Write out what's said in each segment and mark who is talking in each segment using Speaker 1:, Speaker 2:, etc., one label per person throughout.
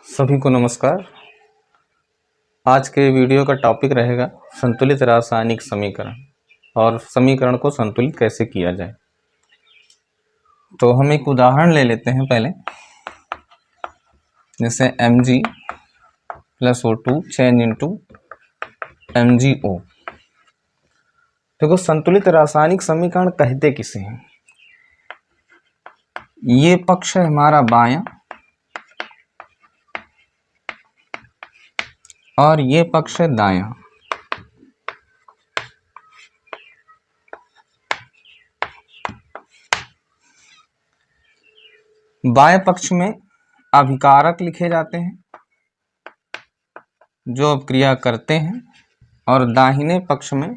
Speaker 1: सभी को नमस्कार। आज के वीडियो का टॉपिक रहेगा संतुलित रासायनिक समीकरण और समीकरण को संतुलित कैसे किया जाए। तो हम एक उदाहरण ले लेते हैं पहले, जैसे Mg + O2 change into MgO। देखो, संतुलित रासायनिक समीकरण कहते किसे हैं? ये पक्ष है हमारा बायां और ये पक्ष है दायां। बाएं पक्ष में अभिकारक लिखे जाते हैं जो अपक्रिया करते हैं, और दाहिने पक्ष में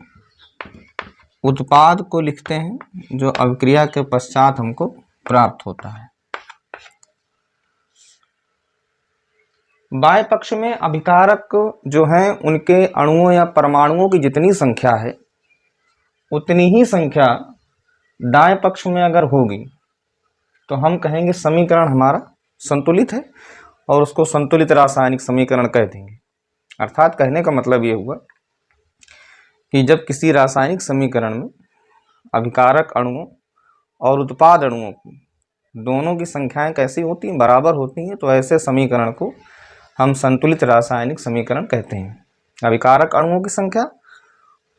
Speaker 1: उत्पाद को लिखते हैं जो अभिक्रिया के पश्चात हमको प्राप्त होता है। बाएं पक्ष में अभिकारक जो हैं उनके अणुओं या परमाणुओं की जितनी संख्या है उतनी ही संख्या दाएं पक्ष में अगर होगी तो हम कहेंगे समीकरण हमारा संतुलित है और उसको संतुलित रासायनिक समीकरण कह देंगे। अर्थात कहने का मतलब ये हुआ कि जब किसी रासायनिक समीकरण में अभिकारक अणुओं और उत्पाद अणुओं की दोनों की संख्याएं कैसी होती हैं, बराबर होती हैं, तो ऐसे समीकरण को हम संतुलित रासायनिक समीकरण कहते हैं। अभिकारक अणुओं की संख्या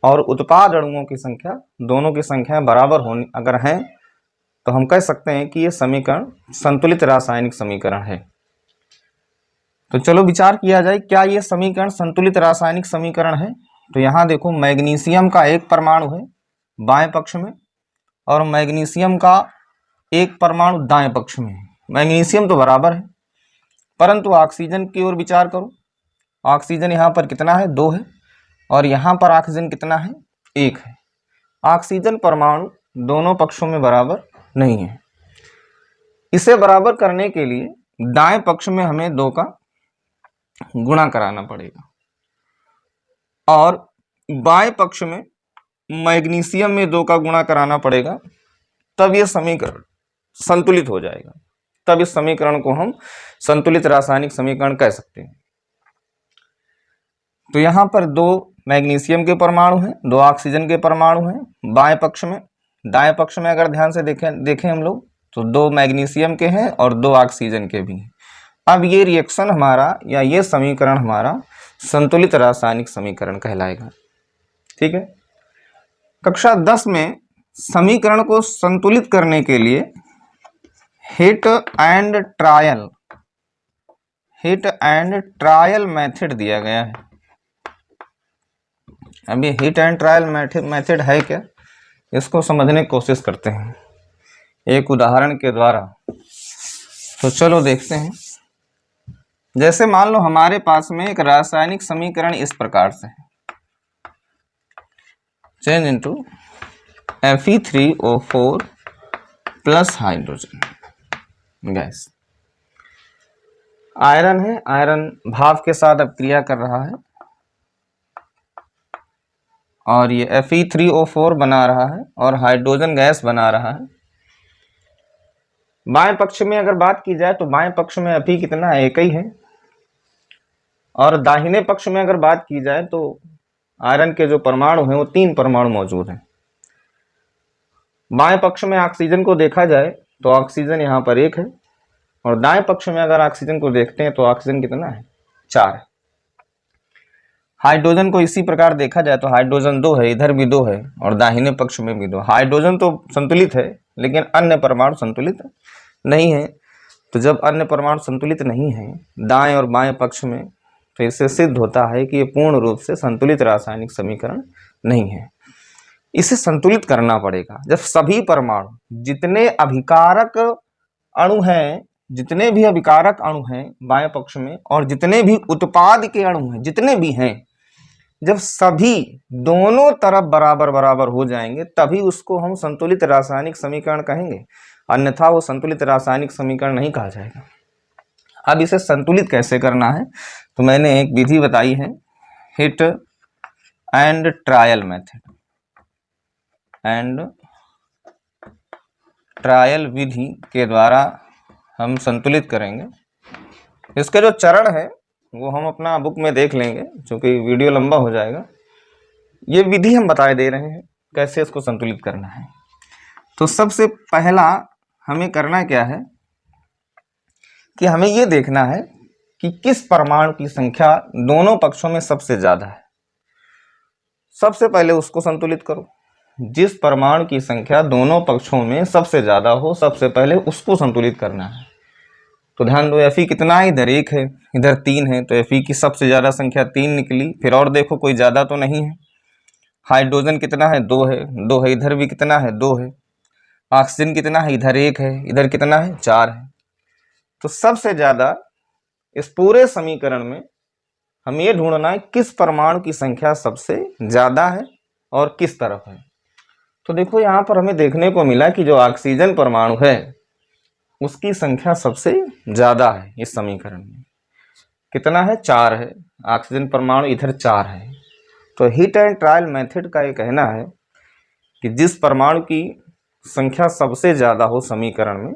Speaker 1: और उत्पाद अणुओं की संख्या, दोनों की संख्याएं बराबर होनी अगर हैं तो हम कह सकते हैं कि ये समीकरण संतुलित रासायनिक समीकरण है। तो चलो विचार किया जाए, क्या ये समीकरण संतुलित रासायनिक समीकरण है? तो यहाँ देखो, मैग्नीशियम का एक परमाणु है बाएं पक्ष में और मैग्नीशियम का एक परमाणु दाएं पक्ष में है। मैग्नीशियम तो बराबर है, परंतु ऑक्सीजन की ओर विचार करो। ऑक्सीजन यहाँ पर कितना है? 2 है, और यहाँ पर ऑक्सीजन कितना है? 1 है। ऑक्सीजन परमाणु दोनों पक्षों में बराबर नहीं है। इसे बराबर करने के लिए दाएं पक्ष में हमें 2 का गुणा कराना पड़ेगा और बाएं पक्ष में मैग्नीशियम में 2 का गुणा कराना पड़ेगा, तब यह समीकरण संतुलित हो जाएगा। तब इस समीकरण को हम संतुलित रासायनिक समीकरण कह सकते हैं। तो यहाँ पर 2 मैग्नीशियम के परमाणु हैं, 2 ऑक्सीजन के परमाणु हैं बाएं पक्ष में। दाएं पक्ष में अगर ध्यान से देखें हम लोग तो 2 मैग्नीशियम के हैं और 2 ऑक्सीजन के भी हैं। अब ये रिएक्शन हमारा या ये समीकरण हमारा संतुलित रासायनिक समीकरण कहलाएगा। ठीक है। कक्षा 10 में समीकरण को संतुलित करने के लिए हिट एंड ट्रायल मेथड दिया गया है। अब ये हिट एंड ट्रायल मेथड है क्या, इसको समझने की कोशिश करते हैं एक उदाहरण के द्वारा। तो चलो देखते हैं। जैसे मान लो हमारे पास में एक रासायनिक समीकरण इस प्रकार से है, change into Fe3O4 plus hydrogen gas. Iron है, आयरन भाप के साथ अपक्रिया कर रहा है और ये Fe3O4 बना रहा है और हाइड्रोजन गैस बना रहा है। बाएं पक्ष में अगर बात की जाए तो बाएं पक्ष में Fe कितना है? 1 ही है, और दाहिने पक्ष में अगर बात की जाए तो आयरन के जो परमाणु हैं वो 3 परमाणु मौजूद हैं। बाएं पक्ष में ऑक्सीजन को देखा जाए तो ऑक्सीजन यहाँ पर 1 है, और दाएं पक्ष में अगर ऑक्सीजन को देखते हैं तो ऑक्सीजन कितना है? 4 है। हाइड्रोजन को इसी प्रकार देखा जाए तो हाइड्रोजन 2 है, इधर भी 2 है और दाहिने पक्ष में भी 2। हाइड्रोजन तो संतुलित है लेकिन अन्य परमाणु संतुलित नहीं है। तो जब अन्य परमाणु संतुलित नहीं है दाएं और बाएं पक्ष में, तो इससे सिद्ध होता है कि ये पूर्ण रूप से संतुलित रासायनिक समीकरण नहीं है। इसे संतुलित करना पड़ेगा जब सभी परमाणु, जितने अभिकारक अणु हैं, जितने भी अभिकारक अणु हैं बाएं पक्ष में, और जितने भी उत्पाद के अणु हैं, जितने भी हैं, जब सभी दोनों तरफ बराबर बराबर हो जाएंगे तभी उसको हम संतुलित रासायनिक समीकरण कहेंगे, अन्यथा वो संतुलित रासायनिक समीकरण नहीं कहा जाएगा। अब इसे संतुलित कैसे करना है, तो मैंने एक विधि बताई है, हिट एंड ट्रायल मेथड। ट्रायल विधि के द्वारा हम संतुलित करेंगे इसके जो चरण है वो हम अपना बुक में देख लेंगे, क्योंकि वीडियो लंबा हो जाएगा। ये विधि हम बताए दे रहे हैं कैसे इसको संतुलित करना है। तो सबसे पहला हमें करना क्या है कि हमें ये देखना है कि किस परमाणु की संख्या दोनों पक्षों में सबसे ज्यादा है। सबसे पहले उसको संतुलित करो। जिस परमाणु की संख्या दोनों पक्षों में सबसे ज्यादा हो, सबसे पहले उसको संतुलित करना है। तो ध्यान दो, Fe कितना है, इधर 1 है, इधर 3 है, तो Fe की सबसे ज्यादा संख्या 3 निकली। फिर और देखो कोई ज्यादा तो नहीं है। हाइड्रोजन कितना है, 2 है, 2 है, इधर भी कितना है, 2 है। ऑक्सीजन कितना है, इधर 1 है, इधर कितना है, 4 है। तो सबसे ज्यादा इस पूरे समीकरण में हम ये ढूंढना है किस परमाणु की संख्या सबसे ज्यादा है और किस तरफ है। तो देखो यहाँ पर हमें देखने को मिला कि जो ऑक्सीजन परमाणु है उसकी संख्या सबसे ज्यादा है इस समीकरण में। कितना है, 4 है। ऑक्सीजन परमाणु इधर 4 है। तो हिट एंड ट्रायल मेथड का ये कहना है कि जिस परमाणु की संख्या सबसे ज्यादा हो समीकरण में,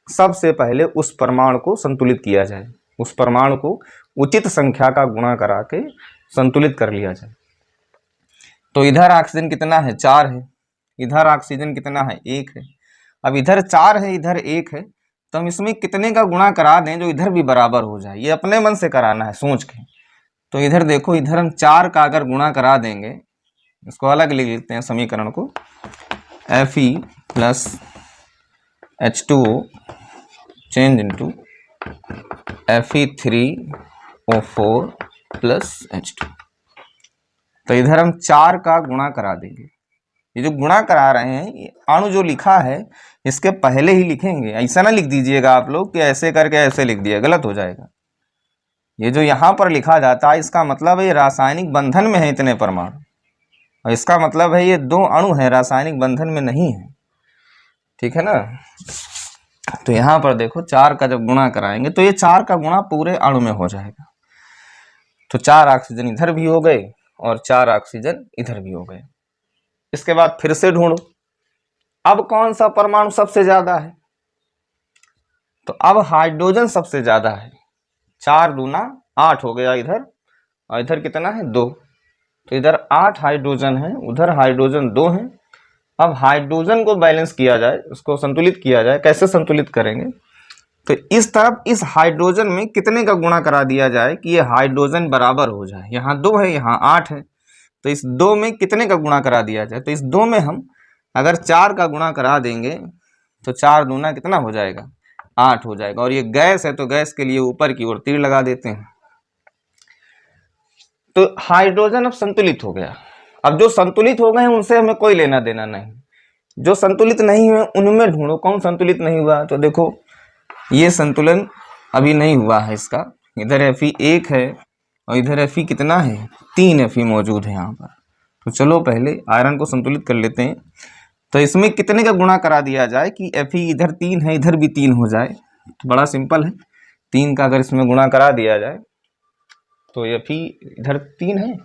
Speaker 1: सबसे पहले उस परमाणु को संतुलित किया जाए, उस परमाणु को उचित संख्या का गुणा करा के संतुलित कर लिया जाए। तो इधर ऑक्सीजन कितना है, 4 है, इधर ऑक्सीजन कितना है, 1 है। अब इधर 4 है, इधर 1 है, तो हम इसमें कितने का गुणा करा दें जो इधर भी बराबर हो जाए। ये अपने मन से कराना है, सोच के। तो इधर देखो, इधर हम 4 का अगर गुणा करा देंगे, इसको अलग लिख लेते हैं समीकरण को, Fe plus H2O change into Fe3O4 plus H2। तो इधर हम 4 का गुणा करा देंगे। ये जो गुणा करा रहे हैं, ये अणु जो लिखा है इसके पहले ही लिखेंगे। ऐसा ना लिख दीजिएगा आप लोग कि ऐसे करके ऐसे लिख दिया, गलत हो जाएगा। ये जो यहाँ पर लिखा जाता है इसका मतलब है ये रासायनिक बंधन में है इतने परमाणु, और इसका मतलब है ये 2 अणु है, रासायनिक बंधन में नहीं है। ठीक है ना। तो यहाँ पर देखो 4 का जब गुणा कराएंगे तो ये 4 का गुणा पूरे अणु में हो जाएगा। तो 4 ऑक्सीजन इधर भी हो गए और 4 ऑक्सीजन इधर भी हो गए। इसके बाद फिर से ढूंढो अब कौन सा परमाणु सबसे ज्यादा है। तो अब हाइड्रोजन सबसे ज्यादा है। 4 दूना 8 हो गया इधर, और इधर कितना है, 2। तो इधर 8 हाइड्रोजन है, उधर हाइड्रोजन 2 है। अब हाइड्रोजन को बैलेंस किया जाए, उसको संतुलित किया जाए। कैसे संतुलित करेंगे, तो इस तरफ इस हाइड्रोजन में कितने का गुणा करा दिया जाए कि ये हाइड्रोजन बराबर हो जाए। यहाँ 2 है, यहाँ 8 है, तो इस 2 में कितने का गुणा करा दिया जाए। तो इस 2 में हम अगर 4 का गुणा करा देंगे तो 4 दूना कितना हो जाएगा, 8 हो जाएगा। और ये गैस है तो गैस के लिए ऊपर की ओर तीर लगा देते हैं। तो हाइड्रोजन अब संतुलित हो गया। अब जो संतुलित हो गए हैं उनसे हमें कोई लेना देना नहीं। जो संतुलित नहीं हुए उनमें ढूंढो कौन संतुलित नहीं हुआ। तो देखो ये संतुलन अभी नहीं हुआ है इसका। इधर Fe 1 है और इधर Fe कितना है, 3 Fe मौजूद है यहाँ पर। तो चलो पहले आयरन को संतुलित कर लेते हैं। तो इसमें कितने का गुणा करा दिया जाए कि Fe इधर 3 है, इधर भी 3 हो जाए। तो बड़ा सिंपल है, 3 का अगर इसमें गुणा करा दिया जाए तो Fe इधर 3 है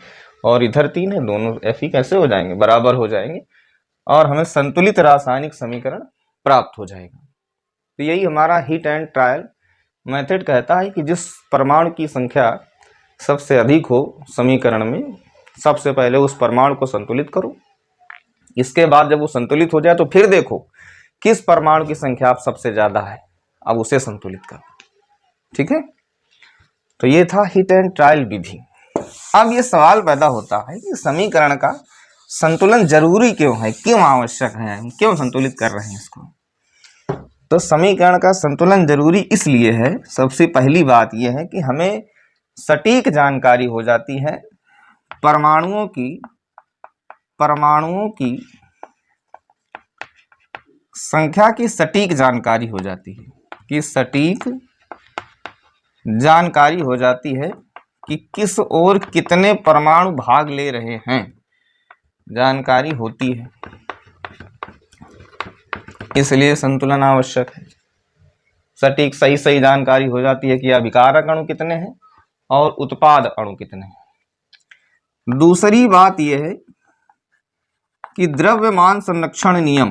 Speaker 1: और इधर 3 है, दोनों Fe कैसे हो जाएंगे, बराबर हो जाएंगे, और हमें संतुलित रासायनिक समीकरण प्राप्त हो जाएगा। तो यही हमारा हिट एंड ट्रायल मेथड कहता है कि जिस परमाणु की संख्या सबसे अधिक हो समीकरण में, सबसे पहले उस परमाणु को संतुलित करो। इसके बाद जब वो संतुलित हो जाए तो फिर देखो किस परमाणु की संख्या अब सबसे ज्यादा है, अब उसे संतुलित करो। ठीक है। तो ये था हिट एंड ट्रायल विधि। अब ये सवाल पैदा होता है कि समीकरण का संतुलन जरूरी क्यों है, क्यों आवश्यक है, क्यों संतुलित कर रहे हैं इसको। तो समीकरण का संतुलन जरूरी इसलिए है, सबसे पहली बात यह है कि हमें सटीक जानकारी हो जाती है परमाणुओं की संख्या की सटीक जानकारी हो जाती है, कि सटीक जानकारी हो जाती है कि किस ओर कितने परमाणु भाग ले रहे हैं, जानकारी होती है। इसलिए संतुलन आवश्यक है। सटीक सही जानकारी हो जाती है कि अभिकारक अणु कितने हैं और उत्पाद अणु कितने हैं। दूसरी बात यह है कि द्रव्यमान संरक्षण नियम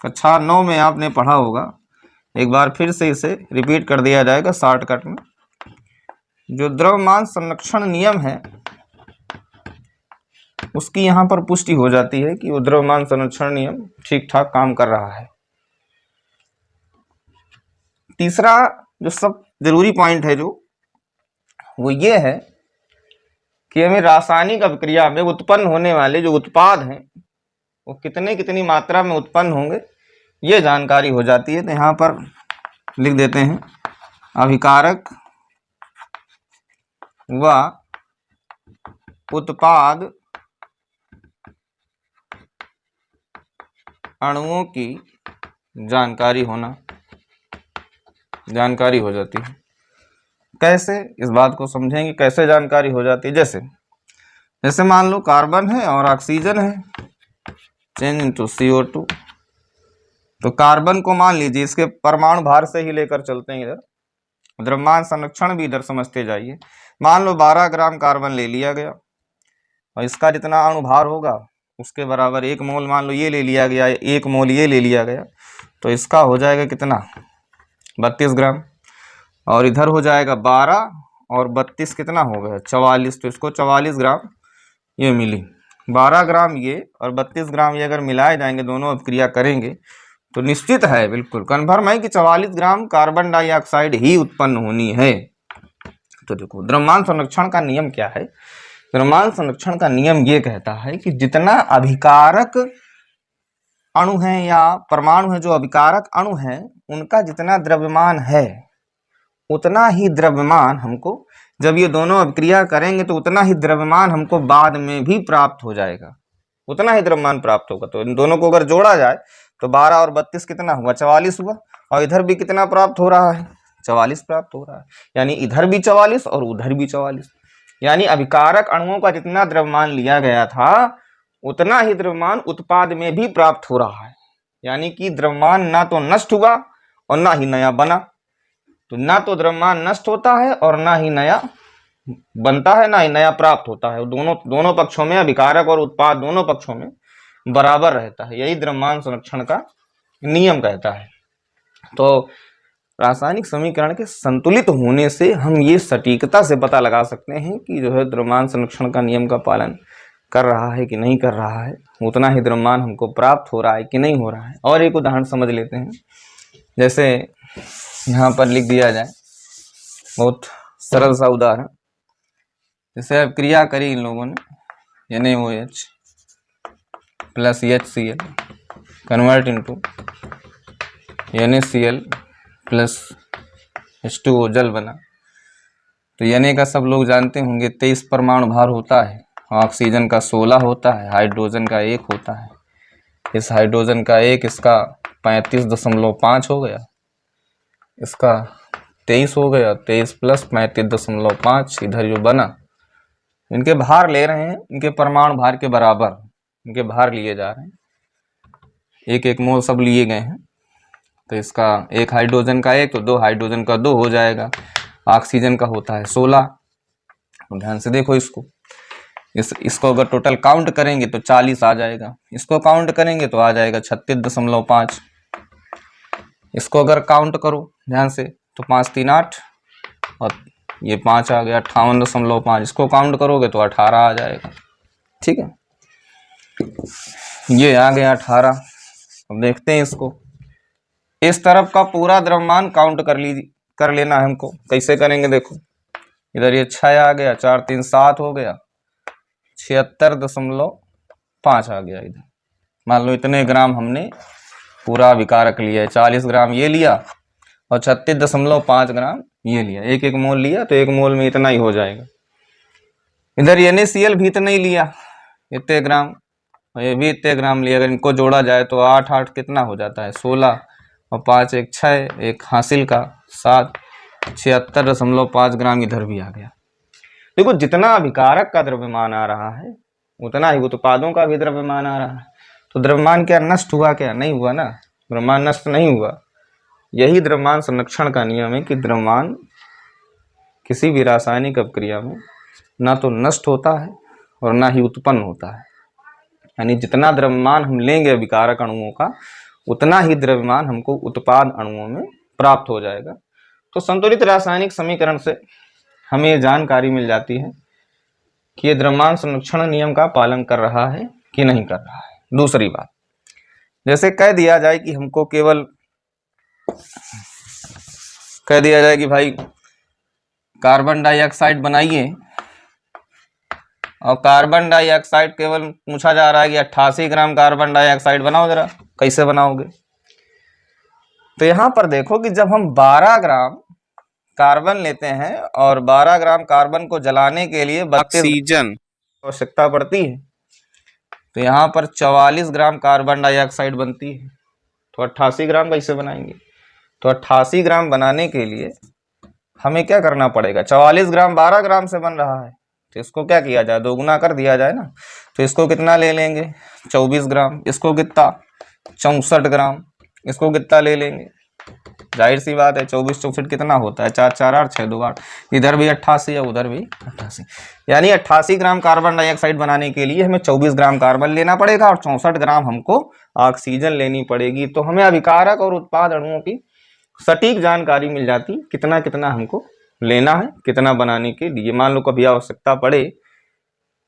Speaker 1: कक्षा 9 में आपने पढ़ा होगा, एक बार फिर से इसे रिपीट कर दिया जाएगा शॉर्टकट में। जो द्रव्यमान संरक्षण नियम है उसकी यहाँ पर पुष्टि हो जाती है कि वो द्रव्यमान संरक्षण नियम ठीक ठाक काम कर रहा है। तीसरा जो सब जरूरी पॉइंट है जो वो ये है कि हमें रासायनिक अभिक्रिया में उत्पन्न होने वाले जो उत्पाद हैं वो कितनी मात्रा में उत्पन्न होंगे ये जानकारी हो जाती है। तो यहाँ पर लिख देते हैं अभिकारक व उत्पाद अणुओं की जानकारी हो जाती है। कैसे, इस बात को समझेंगे कैसे जानकारी हो जाती है। जैसे मान लो कार्बन है और ऑक्सीजन है, चेंज इनटू CO2। तो कार्बन को मान लीजिए इसके परमाणु भार से ही लेकर चलते हैं इधर, द्रव्यमान संरक्षण भी इधर समझते जाइए। मान लो 12 ग्राम कार्बन ले लिया गया और इसका जितना अणुभार होगा उसके बराबर 1 मोल मान लो ये ले लिया गया, 1 मोल ये ले लिया गया, तो इसका हो जाएगा कितना 32 ग्राम। और इधर हो जाएगा 12 और 32 कितना हो गया 44। तो इसको 44 ग्राम ये मिली। 12 ग्राम ये और 32 ग्राम ये अगर मिलाए जाएंगे, दोनों अभिक्रिया करेंगे तो निश्चित है, बिल्कुल कन्फर्म है कि 44 ग्राम कार्बन डाइऑक्साइड ही उत्पन्न होनी है। तो देखो द्रव्यमान संरक्षण का नियम क्या है। द्रव्यमान संरक्षण का नियम ये कहता है कि जितना अभिकारक अणु है या परमाणु है, जो अभिकारक अणु है उनका जितना द्रव्यमान है उतना ही द्रव्यमान हमको, जब ये दोनों अभिक्रिया करेंगे तो उतना ही द्रव्यमान हमको बाद में भी प्राप्त हो जाएगा, उतना ही द्रव्यमान प्राप्त होगा। तो इन दोनों को अगर जोड़ा जाए तो 12 और 32 कितना हुआ 44 हुआ, और इधर भी कितना प्राप्त हो रहा है 44 प्राप्त हो रहा है, यानी इधर भी 44 और उधर भी 44। यानी अभिकारक अणुओं का जितना द्रव्यमान लिया गया था उतना ही द्रव्यमान उत्पाद में भी प्राप्त हो रहा है। यानी कि द्रव्यमान ना तो नष्ट हुआ और ना ही नया बना। तो ना तो द्रव्यमान नष्ट होता है और ना ही नया बनता है, ना ही नया प्राप्त होता है। दोनों पक्षों में, अभिकारक और उत्पाद दोनों पक्षों में बराबर रहता है। यही द्रव्यमान संरक्षण का नियम कहता है। तो रासायनिक समीकरण के संतुलित होने से हम ये सटीकता से पता लगा सकते हैं कि जो है द्रव्यमान संरक्षण का नियम का पालन कर रहा है कि नहीं कर रहा है, उतना ही द्रव्यमान हमको प्राप्त हो रहा है कि नहीं हो रहा है। और एक उदाहरण समझ लेते हैं। जैसे यहाँ पर लिख दिया जाए बहुत सरल सा उदाहरण। जैसे अब क्रिया करी इन लोगों ने NaOH plus HCl convert into NaCl plus H2O जल बना। तो Na का सब लोग जानते होंगे 23 परमाणु भार होता है, ऑक्सीजन का 16 होता है, हाइड्रोजन का 1 होता है। इस हाइड्रोजन का 1 इसका 35.5 हो गया, इसका 23 हो गया, 23 प्लस 35.5 इधर जो बना। इनके भार ले रहे हैं, इनके परमाणु भार के बराबर इनके भार लिए जा रहे हैं, 1-1 मोल सब लिए गए हैं। तो इसका 1 हाइड्रोजन का 1 तो 2 हाइड्रोजन का 2 हो जाएगा। ऑक्सीजन का होता है 16। ध्यान से देखो इसको अगर टोटल काउंट करेंगे तो 40 आ जाएगा, इसको काउंट करेंगे तो आ जाएगा 36.5। इसको अगर काउंट करो ध्यान से तो 5 3 8 और ये 5 आ गया 58.5। इसको काउंट करोगे तो 18 आ जाएगा। ठीक है, ये आ गया 18। अब देखते हैं इसको, इस तरफ का पूरा द्रव्यमान काउंट कर लेना है हमको। कैसे करेंगे देखो, इधर ये 6 आ गया, 4 3 7 हो गया, 76.5 आ गया। इधर मान लो इतने ग्राम हमने पूरा अभिकारक लिया है, 40 ग्राम ये लिया और 36.5 ग्राम ये लिया, 1-1 मोल लिया तो 1 मोल में इतना ही हो जाएगा। इधर NaCl भी इतना ही लिया, इतने ग्राम, और ये भी इतने ग्राम लिया। अगर इनको जोड़ा जाए तो 8-8 कितना हो जाता है 16 और 5 1 6, एक हासिल का 7, 76.5 ग्राम इधर भी आ गया। देखो जितना अभिकारक का द्रव्यमान आ रहा है उतना ही उत्पादों का भी द्रव्यमान आ रहा है। तो द्रव्यमान क्या नष्ट हुआ, क्या नहीं हुआ ना, द्रव्यमान नष्ट नहीं हुआ। यही द्रव्यमान संरक्षण का नियम है कि द्रव्यमान किसी भी रासायनिक अभिक्रिया में ना तो नष्ट होता है और ना ही उत्पन्न होता है। यानी जितना द्रव्यमान हम लेंगे अभिकारक अणुओं का उतना ही द्रव्यमान हमको उत्पाद अणुओं में प्राप्त हो जाएगा। तो संतुलित रासायनिक समीकरण से हमें ये जानकारी मिल जाती है कि ये द्रव्यमान संरक्षण नियम का पालन कर रहा है कि नहीं कर रहा है। दूसरी बात, जैसे कह दिया जाए कि हमको केवल कह दिया जाए कि भाई कार्बन डाइऑक्साइड बनाइए, और कार्बन डाइऑक्साइड केवल पूछा जा रहा है कि 88 ग्राम कार्बन डाइऑक्साइड बनाओ, जरा कैसे बनाओगे। तो यहां पर देखो कि जब हम 12 ग्राम कार्बन लेते हैं और 12 ग्राम कार्बन को जलाने के लिए 32 ऑक्सीजन आवश्यकता पड़ती है, तो यहाँ पर 44 ग्राम कार्बन डाइऑक्साइड बनती है। तो 88 ग्राम कैसे बनाएंगे। तो 88 ग्राम बनाने के लिए हमें क्या करना पड़ेगा, 44 ग्राम 12 ग्राम से बन रहा है, तो इसको क्या किया जाए, दोगुना कर दिया जाए ना। तो इसको कितना ले लेंगे, 24 ग्राम, इसको कितना 64 ग्राम, इसको कितना ले लेंगे, जाहिर सी बात है 24 64 कितना होता है, 4 4 8 6 2 8, इधर भी 88 है उधर भी 88, यानी 88 ग्राम कार्बन डाइऑक्साइड बनाने के लिए हमें 24 ग्राम कार्बन लेना पड़ेगा और 64 ग्राम हमको ऑक्सीजन लेनी पड़ेगी। तो हमें अभिकारक और उत्पाद अणुओं की सटीक जानकारी मिल जाती, कितना कितना हमको लेना है, कितना बनाने के लिए। मान लो कभी आवश्यकता पड़े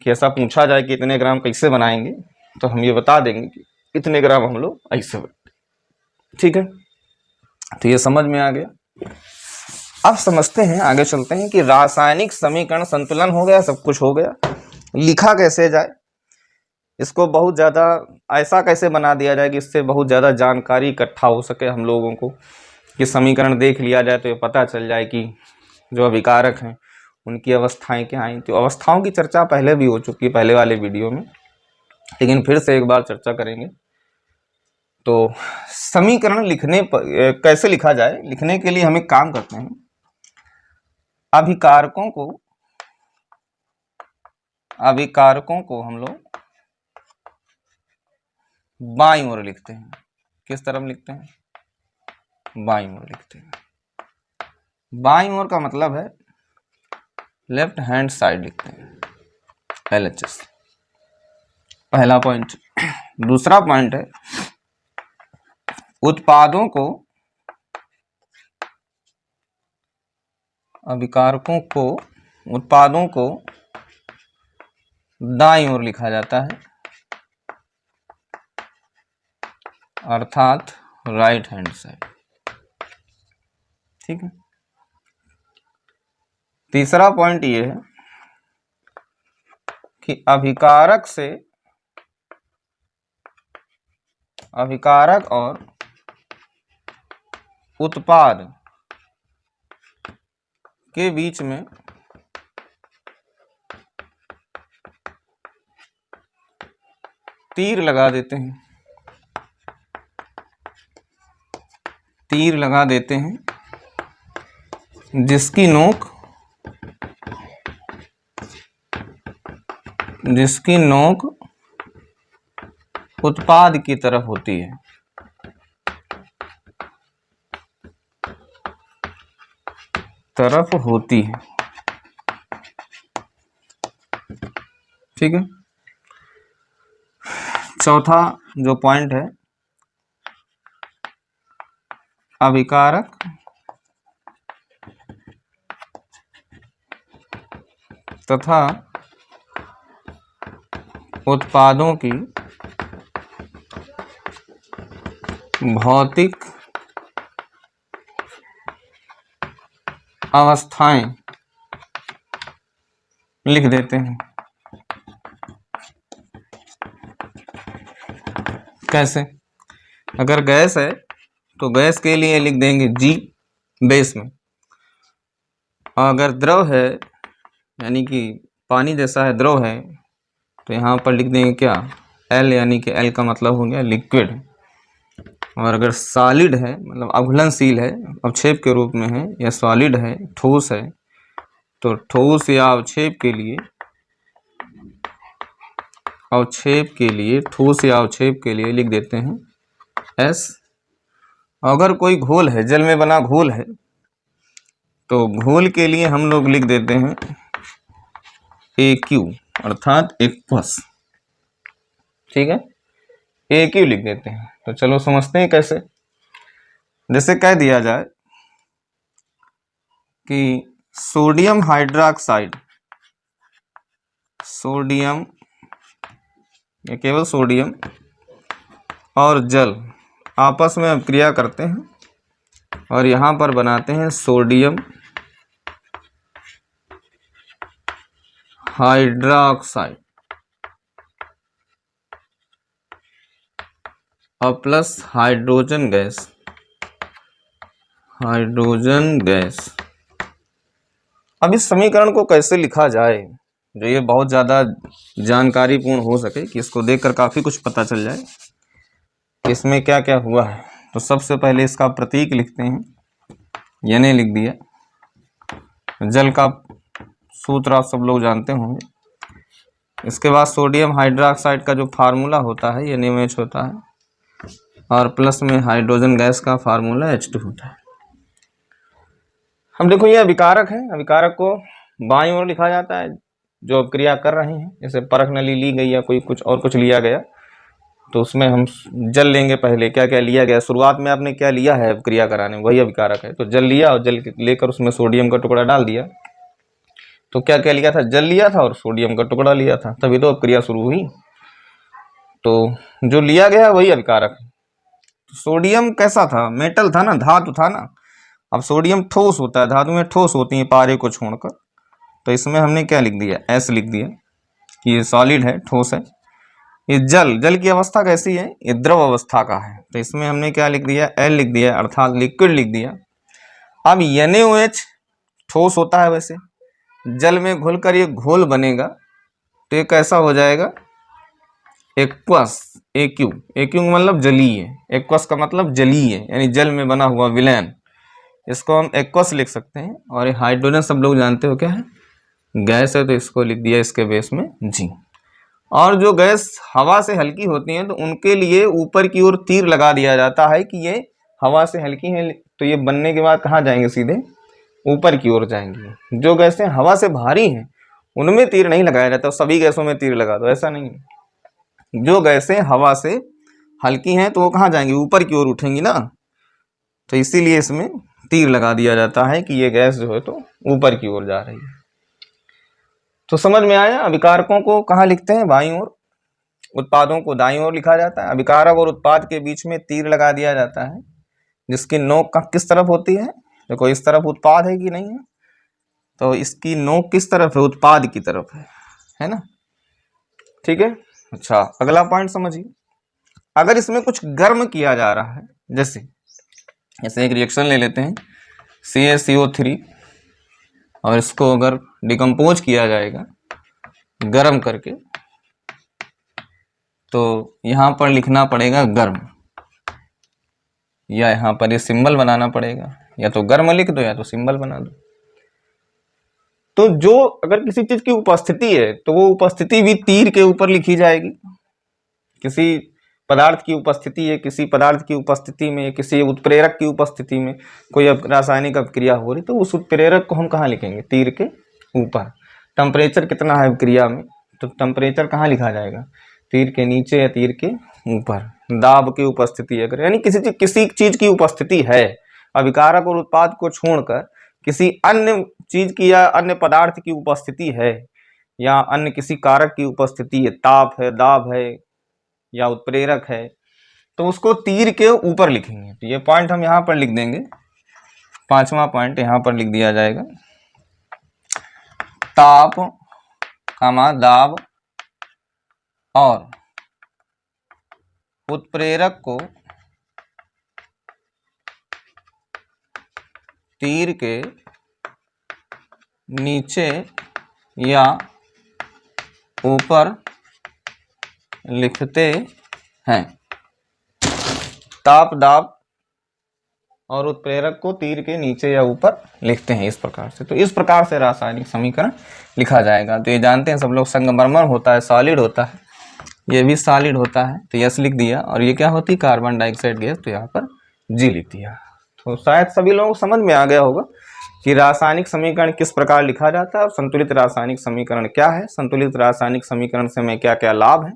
Speaker 1: कि ऐसा पूछा जाए कि इतने ग्राम कैसे बनाएंगे, तो हम ये बता देंगे कि इतने ग्राम हम लोग ऐसे बनाएंगे। ठीक है, तो ये समझ में आ गया। अब समझते हैं, आगे चलते हैं कि रासायनिक समीकरण संतुलन हो गया, सब कुछ हो गया, लिखा कैसे जाए, इसको बहुत ज़्यादा ऐसा कैसे बना दिया जाए कि इससे बहुत ज़्यादा जानकारी इकट्ठा हो सके हम लोगों को, कि समीकरण देख लिया जाए तो ये पता चल जाए कि जो अभिकारक हैं उनकी अवस्थाएं क्या हैं। तो अवस्थाओं की चर्चा पहले भी हो चुकी है पहले वाले वीडियो में, लेकिन फिर से एक बार चर्चा करेंगे। तो समीकरण लिखने पर कैसे लिखा जाए, लिखने के लिए हम एक काम करते हैं, अभिकारकों को हम लोग बाईं ओर लिखते हैं। किस तरफ लिखते हैं, बाईं ओर लिखते हैं। बाईं ओर का मतलब है लेफ्ट हैंड साइड लिखते हैं, LHS, पहला पॉइंट। दूसरा पॉइंट है उत्पादों को, अभिकारकों को, उत्पादों को दाईं ओर लिखा जाता है, अर्थात राइट हैंड साइड। ठीक है। तीसरा पॉइंट ये है कि अभिकारक और उत्पाद के बीच में तीर लगा देते हैं, तीर लगा देते हैं, जिसकी नोक उत्पाद की तरफ होती है। ठीक है। चौथा जो पॉइंट है, अभिकारक तथा उत्पादों की भौतिक अवस्थाएं लिख देते हैं। कैसे, अगर गैस है तो गैस के लिए लिख देंगे G बेस में, और अगर द्रव है यानी कि पानी जैसा है, द्रव है, तो यहाँ पर लिख देंगे क्या, L, यानी कि L का मतलब हो गया लिक्विड। और अगर सॉलिड है मतलब अघुलनशील है, अवक्षेप के रूप में है, या सॉलिड है, ठोस है, तो ठोस या अवक्षेप के लिए लिख देते हैं S। अगर कोई घोल है, जल में बना घोल है, तो घोल के लिए हम लोग लिख देते हैं AQ, अर्थात एक्वस। ठीक है, AQ लिख देते हैं। तो चलो समझते हैं कैसे। जैसे कह दिया जाए कि सोडियम हाइड्रोक्साइड, सोडियम, ये केवल सोडियम और जल आपस में अभिक्रिया करते हैं और यहाँ पर बनाते हैं सोडियम हाइड्रोक्साइड और plus hydrogen gas, hydrogen gas. अब इस समीकरण को कैसे लिखा जाए जो ये बहुत ज़्यादा जानकारीपूर्ण हो सके, कि इसको देखकर काफ़ी कुछ पता चल जाए कि इसमें क्या क्या हुआ है। तो सबसे पहले इसका प्रतीक लिखते हैं, Na लिख दिया। जल का सूत्र आप सब लोग जानते होंगे। इसके बाद सोडियम हाइड्रोक्साइड का जो फार्मूला होता है NaOH होता है और प्लस में हाइड्रोजन गैस का फार्मूला H2 होता है। हम देखो ये अभिकारक है, अभिकारक को बाईं ओर लिखा जाता है जो अभिक्रिया कर रहे हैं। जैसे परख नली ली गई या कोई कुछ और कुछ लिया गया तो उसमें हम जल लेंगे। पहले क्या क्या लिया गया, शुरुआत में आपने क्या लिया है अभिक्रिया कराने में, वही अभिकारक है। तो जल लिया और जल लेकर उसमें सोडियम का टुकड़ा डाल दिया। तो क्या क्या लिया था, जल लिया था और सोडियम का टुकड़ा लिया था, तभी तो अभिक्रिया शुरू हुई। तो जो लिया गया वही अभिकारक है। सोडियम कैसा था, मेटल था ना, धातु था ना। अब सोडियम ठोस होता है, धातु में ठोस होती है पारे को छोड़कर। तो इसमें हमने क्या लिख दिया, S लिख दिया कि ये सॉलिड है, ठोस है। ये जल, जल की अवस्था कैसी है, ये द्रव अवस्था का है। तो इसमें हमने क्या लिख दिया, L लिख दिया, अर्थात लिक्विड लिख दिया। अब NaOH ठोस होता है, वैसे जल में घुलकर ये घोल बनेगा तो ये कैसा हो जाएगा, एक्वस, AQ मतलब जलीय, एक्वस का मतलब जलीय यानी जल में बना हुआ विलयन, इसको हम एक्वस लिख सकते हैं। और ये हाइड्रोजन सब लोग जानते हो क्या है, गैस है, तो इसको लिख दिया इसके बेस में G। और जो गैस हवा से हल्की होती हैं तो उनके लिए ऊपर की ओर तीर लगा दिया जाता है कि ये हवा से हल्की हैं, तो ये बनने के बाद कहाँ जाएंगे, सीधे ऊपर की ओर जाएंगी। जो गैसें हवा से भारी हैं उनमें तीर नहीं लगाया जाता, सभी गैसों में तीर लगा दो, ऐसा नहीं है। जो गैसें हवा से हल्की हैं तो वो कहाँ जाएंगी, ऊपर की ओर उठेंगी ना, तो इसीलिए इसमें तीर लगा दिया जाता है कि ये गैस जो है तो ऊपर की ओर जा रही है। तो समझ में आया, अभिकारकों को कहाँ लिखते हैं, बाईं ओर, उत्पादों को दाईं ओर लिखा जाता है। अभिकारक और उत्पाद के बीच में तीर लगा दिया जाता है जिसकी नोक किस तरफ होती है, देखो इस तरफ उत्पाद है कि नहीं है, तो इसकी नोक किस तरफ है, उत्पाद की तरफ है ना, ठीक है। अच्छा, अगला पॉइंट समझिए। अगर इसमें कुछ गर्म किया जा रहा है, जैसे एक रिएक्शन ले लेते हैं CaCO3 और इसको अगर डिकम्पोज किया जाएगा गर्म करके, तो यहाँ पर लिखना पड़ेगा गर्म, या यहाँ पर ये सिंबल बनाना पड़ेगा, या तो गर्म लिख दो या तो सिंबल बना दो। तो जो अगर किसी चीज की उपस्थिति है तो वो उपस्थिति भी तीर के ऊपर लिखी जाएगी। किसी पदार्थ की उपस्थिति है, किसी पदार्थ की उपस्थिति में, किसी उत्प्रेरक की उपस्थिति में कोई रासायनिक अभिक्रिया हो रही, तो उस उत्प्रेरक को हम कहाँ लिखेंगे, तीर के ऊपर। टेम्परेचर कितना है अभिक्रिया में, तो टेम्परेचर कहाँ लिखा जाएगा, तीर के नीचे या तीर के ऊपर। दाब की उपस्थिति अगर, यानी किसी चीज की उपस्थिति है, अभिकारक और उत्पाद को छोड़कर किसी अन्य चीज की या अन्य पदार्थ की उपस्थिति है, या अन्य किसी कारक की उपस्थिति है, ताप है, दाब है या उत्प्रेरक है, तो उसको तीर के ऊपर लिखेंगे। तो ये पॉइंट हम यहाँ पर लिख देंगे, पांचवा पॉइंट यहाँ पर लिख दिया जाएगा, ताप कामा दाब और उत्प्रेरक को तीर के नीचे या ऊपर लिखते हैं। ताप, दाब और उत्प्रेरक को तीर के नीचे या ऊपर लिखते हैं इस प्रकार से। तो इस प्रकार से रासायनिक समीकरण लिखा जाएगा। तो ये जानते हैं सब लोग, संगमरमर होता है, सॉलिड होता है, ये भी सॉलिड होता है, तो यस लिख दिया। और ये क्या होती है, कार्बन डाइऑक्साइड गैस, तो यहाँ पर जी लिख दिया। तो शायद सभी लोगों को समझ में आ गया होगा कि रासायनिक समीकरण किस प्रकार लिखा जाता है और संतुलित रासायनिक समीकरण क्या है, संतुलित रासायनिक समीकरण से हमें क्या क्या लाभ है।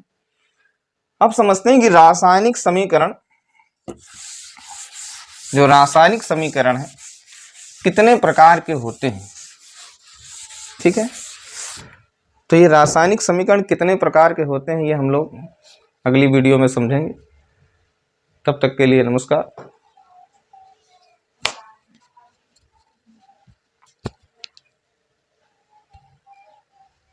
Speaker 1: अब समझते हैं कि रासायनिक समीकरण, जो रासायनिक समीकरण है कितने प्रकार के होते हैं। ठीक है। तो ये रासायनिक समीकरण कितने प्रकार के होते हैं ये हम लोग अगली वीडियो में समझेंगे। तब तक के लिए नमस्कार।